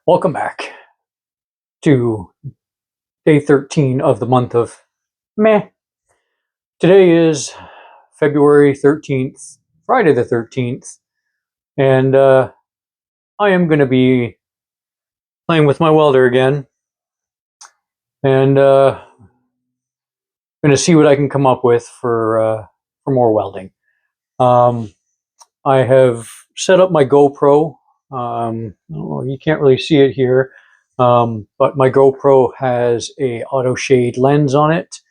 Welcome back to day 13 of the month of Meh. Today is February 13th, Friday the 13th, and I am going to be playing with my welder again, and going to see what I can come up with for more welding. I have set up my GoPro. You can't really see it here, but my GoPro has a auto shade lens on it.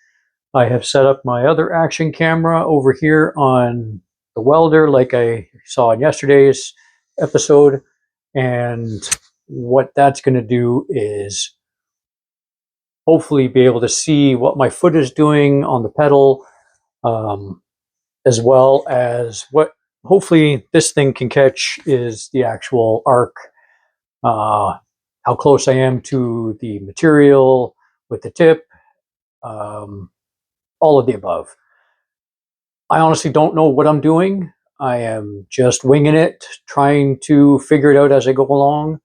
I have set up my other action camera over here on the welder like I saw in yesterday's episode. And what that's going to do is hopefully be able to see what my foot is doing on the pedal, as well as what hopefully this thing can catch is the actual arc, how close I am to the material with the tip, all of the above. I honestly don't know what I'm doing. I am just winging it, trying to figure it out as I go along.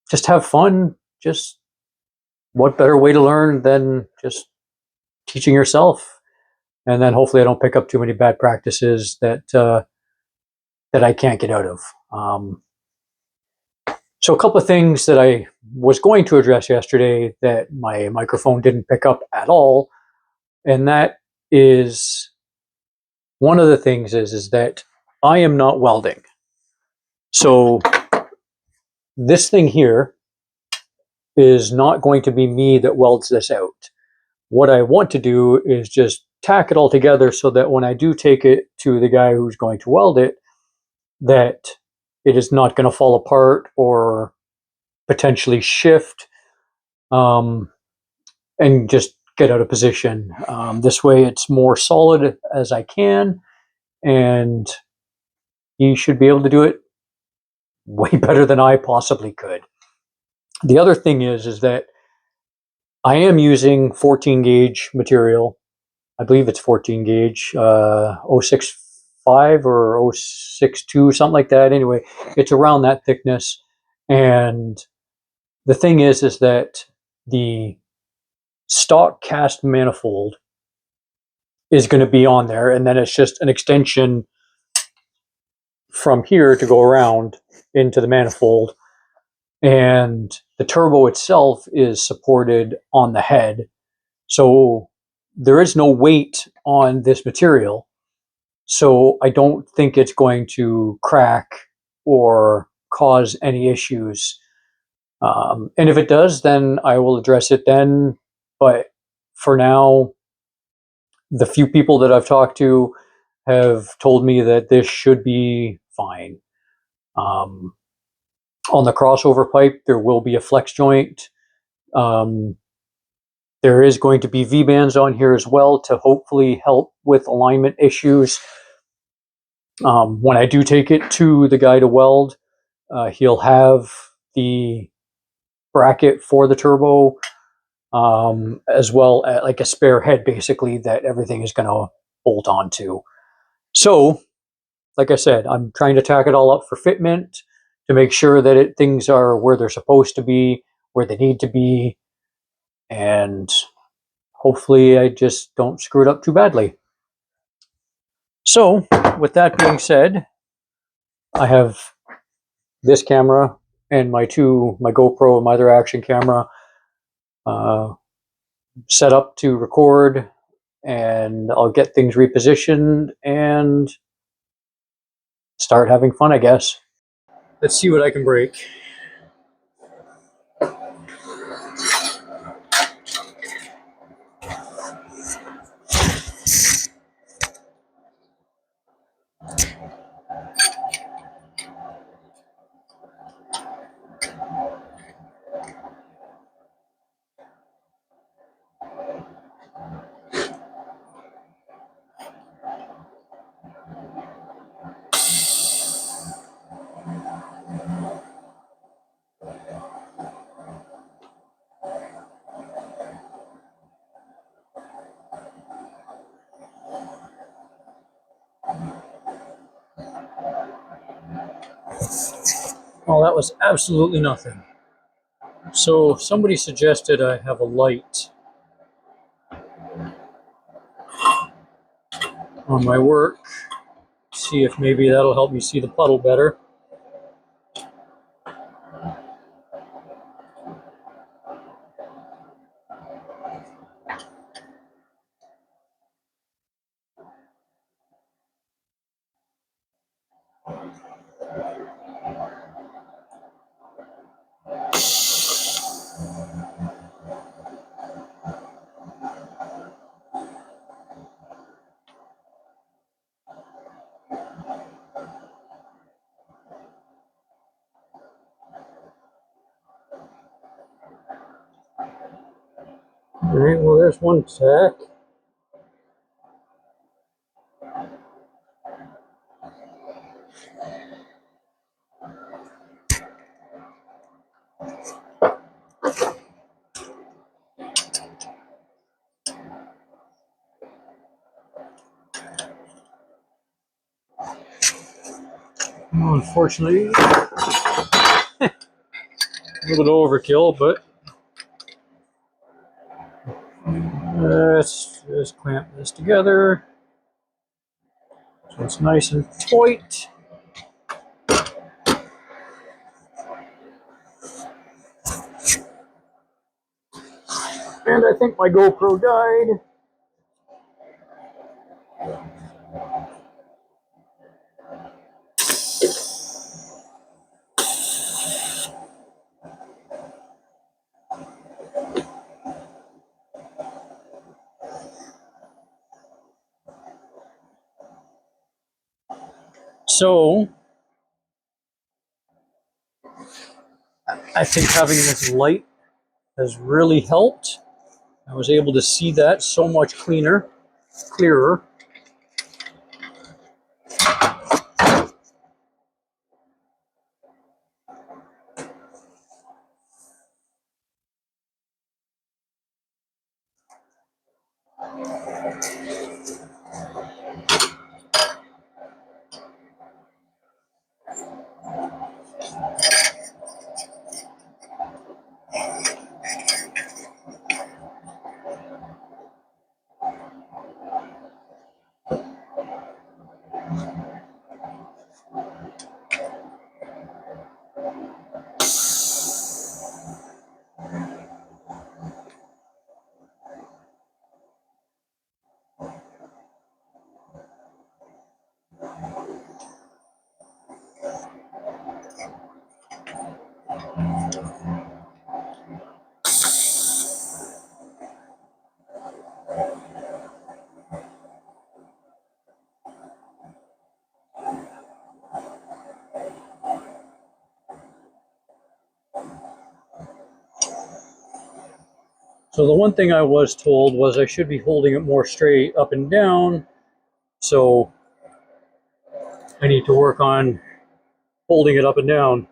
Just have fun. Just what better way to learn than just teaching yourself? And then hopefully I don't pick up too many bad practices that I can't get out of. So a couple of things that I was going to address yesterday that my microphone didn't pick up at all, and that is one of the things is that I am not welding. So this thing here is not going to be me that welds this out. What I want to do is just tack it all together so that when I do take it to the guy who's going to weld it, that it is not going to fall apart or potentially shift, and just get out of position. This way it's more solid as I can, and you should be able to do it way better than I possibly could. The other thing is that I am using 14 gauge material. I believe it's 14 gauge, 065 or 062, something like that. Anyway, it's around that thickness. And the thing is that the stock cast manifold is going to be on there, and then it's just an extension from here to go around into the manifold. And the turbo itself is supported on the head. So there is no weight on this material. So I don't think it's going to crack or cause any issues. And if it does, then I will address it then. But for now, the few people that I've talked to have told me that this should be fine. On the crossover pipe, there will be a flex joint. There is going to be V-bands on here as well to hopefully help with alignment issues. When I do take it to the guy to weld, he'll have the bracket for the turbo, as well as like a spare head, basically, that everything is going to bolt onto. So, like I said, I'm trying to tack it all up for fitment to make sure that things are where they're supposed to be, where they need to be, and hopefully I just don't screw it up too badly. So, with that being said, I have this camera and my GoPro and my other action camera set up to record, and I'll get things repositioned and start having fun, I guess. Let's see what I can break. Well, that was absolutely nothing. So somebody suggested I have a light on my work. See if maybe that'll help me see the puddle better. All right, well, there's one tack. Well, unfortunately, a little bit overkill, but let's just clamp this together so it's nice and tight. And I think my GoPro died. So I think having this light has really helped. I was able to see that so much clearer. So the one thing I was told was I should be holding it more straight up and down. So I need to work on holding it up and down.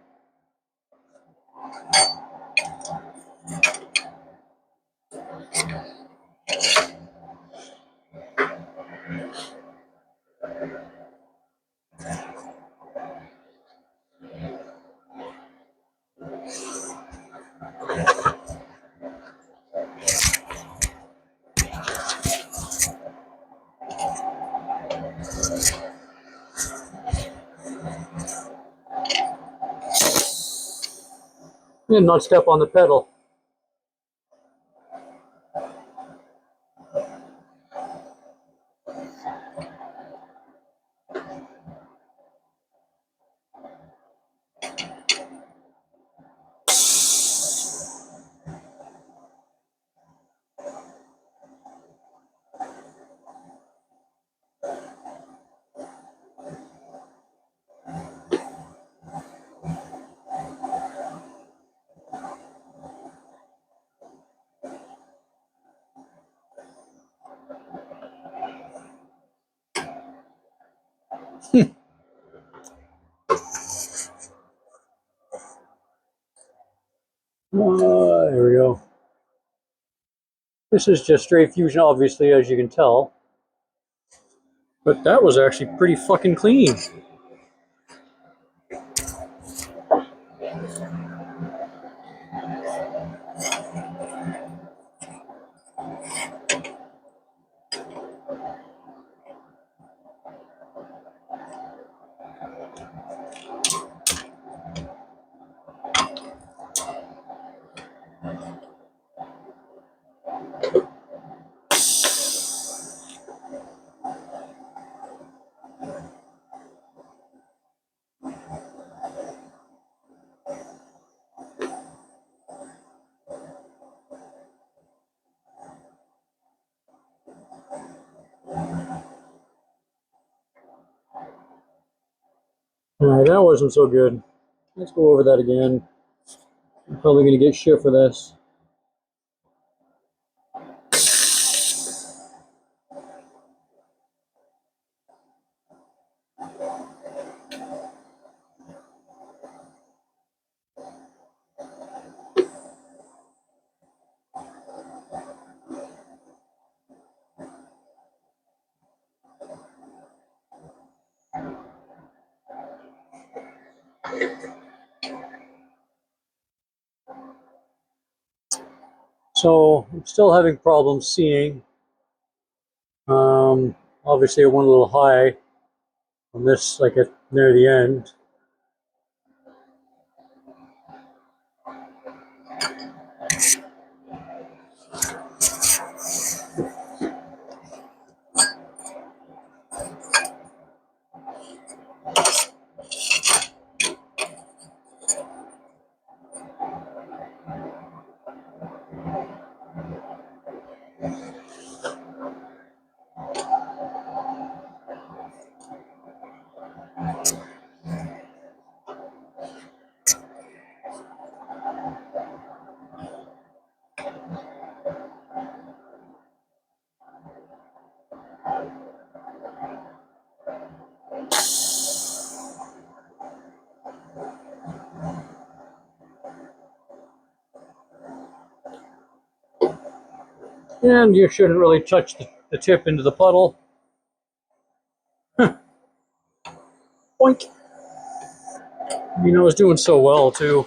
And not step on the pedal. There we go. This is just straight fusion, obviously, as you can tell. But that was actually pretty fucking clean. Alright, that wasn't so good. Let's go over that again. I'm probably going to get shit for this. So I'm still having problems seeing. Obviously, I went a little high on this, like at near the end. And you shouldn't really touch the tip into the puddle. Boink. You know, it's doing so well too.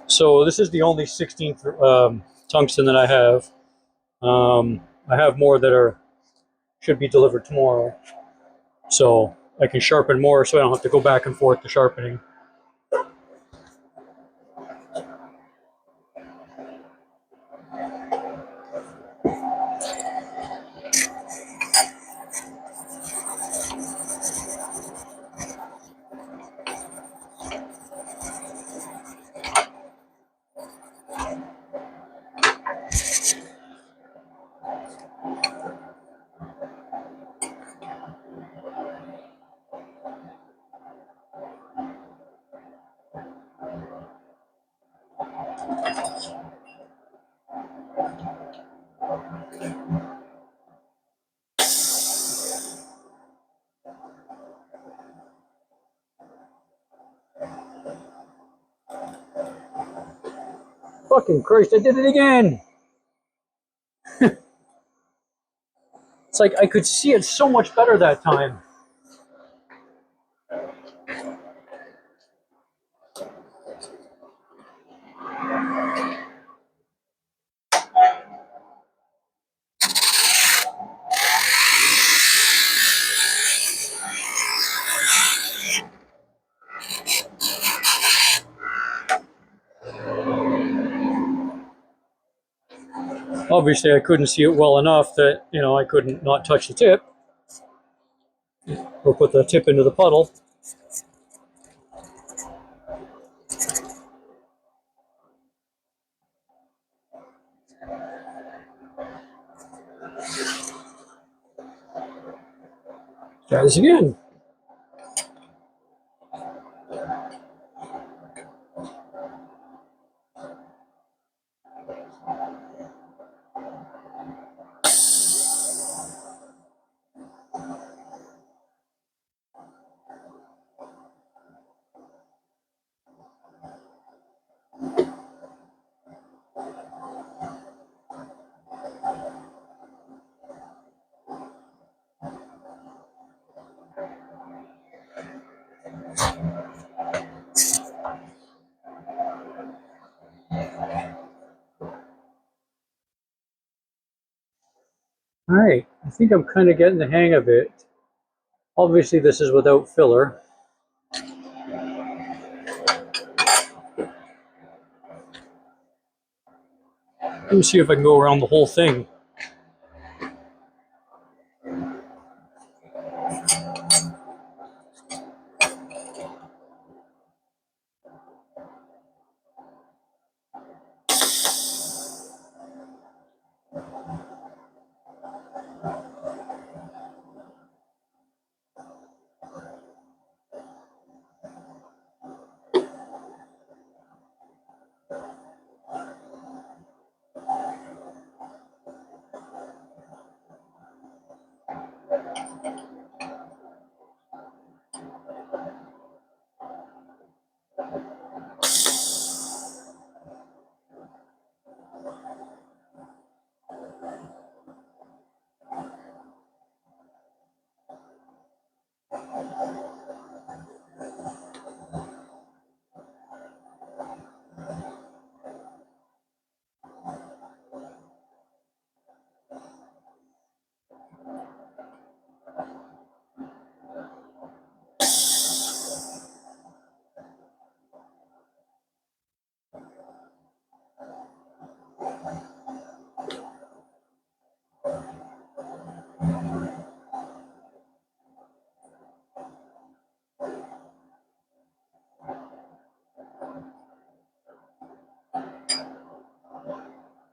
So this is the only 16th tungsten that I have. I have more that should be delivered tomorrow, so I can sharpen more, so I don't have to go back and forth to sharpening. Fucking Christ, I did it again! It's like I could see it so much better that time. Obviously, I couldn't see it well enough that, you know, I couldn't not touch the tip or put the tip into the puddle. Try this again. All right, I think I'm kind of getting the hang of it. Obviously, this is without filler. Let me see if I can go around the whole thing.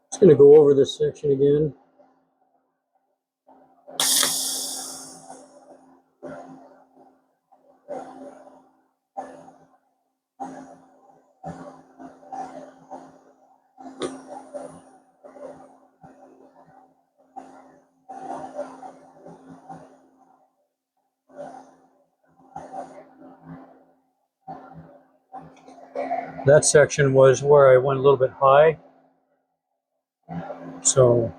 Just going to go over this section again. That section was where I went a little bit high. So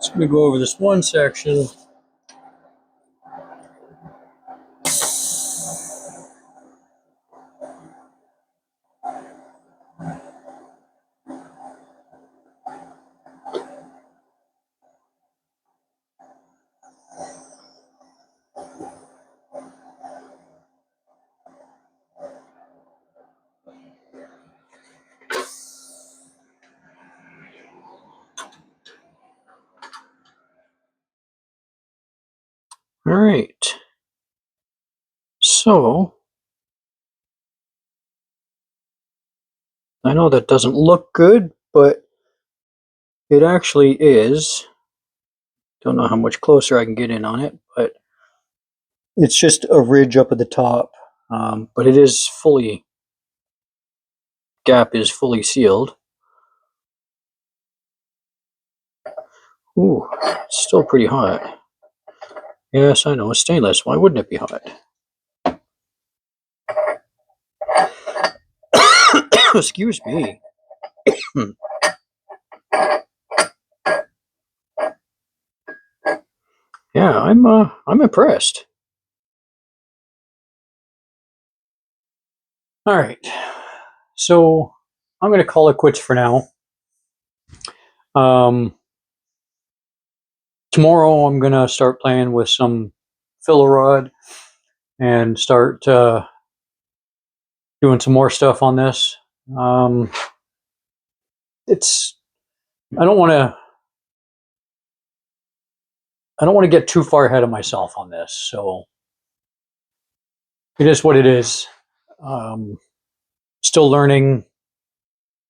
just going to go over this one section. All right. So I know that doesn't look good, but it actually is. Don't know how much closer I can get in on it, but it's just a ridge up at the top. But it is fully, gap is fully sealed. Ooh, it's still pretty hot. Yes, I know, it's stainless. Why wouldn't it be hot? Excuse me. Yeah, I'm impressed. All right, so I'm going to call it quits for now. Tomorrow I'm going to start playing with some filler rod and start doing some more stuff on this. It's I don't want to get too far ahead of myself on this, so it is what it is. Still learning.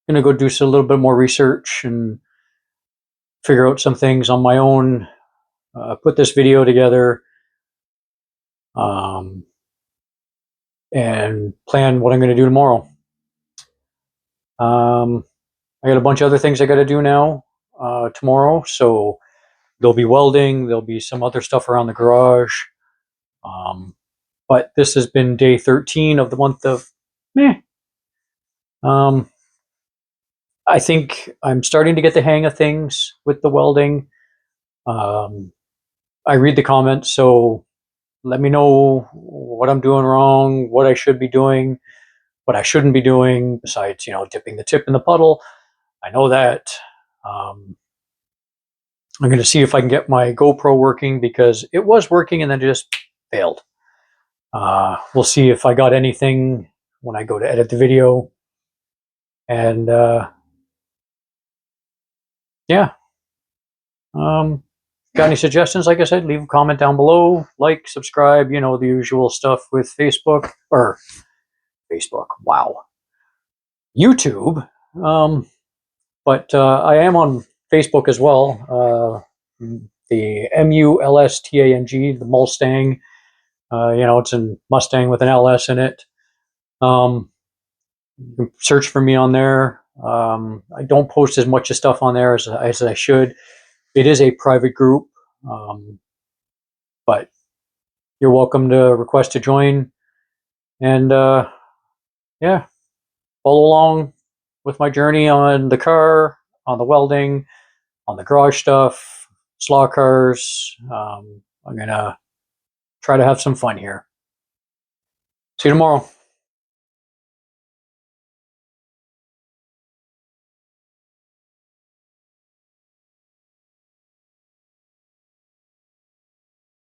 Gonna go do a little bit more research and figure out some things on my own. Put this video together, and plan what I'm going to do tomorrow. I got a bunch of other things I got to do now tomorrow, so there'll be welding, there'll be some other stuff around the garage. But this has been day 13 of the month of Meh. I think I'm starting to get the hang of things with the welding. I read the comments, so let me know what I'm doing wrong, what I should be doing, what I shouldn't be doing, besides, dipping the tip in the puddle. I know that. I'm going to see if I can get my GoPro working, because it was working and then just failed. We'll see if I got anything when I go to edit the video. And yeah. Got any suggestions? Like I said, leave a comment down below. Like, subscribe, the usual stuff with Facebook. Wow. YouTube. But I am on Facebook as well. The MULSTANG, the Mustang. It's a Mustang with an LS in it. You can search for me on there. I don't post as much stuff on there as I should. It is a private group, but you're welcome to request to join. And yeah, follow along with my journey on the car, on the welding, on the garage stuff, slaw cars. I'm going to try to have some fun here. See you tomorrow.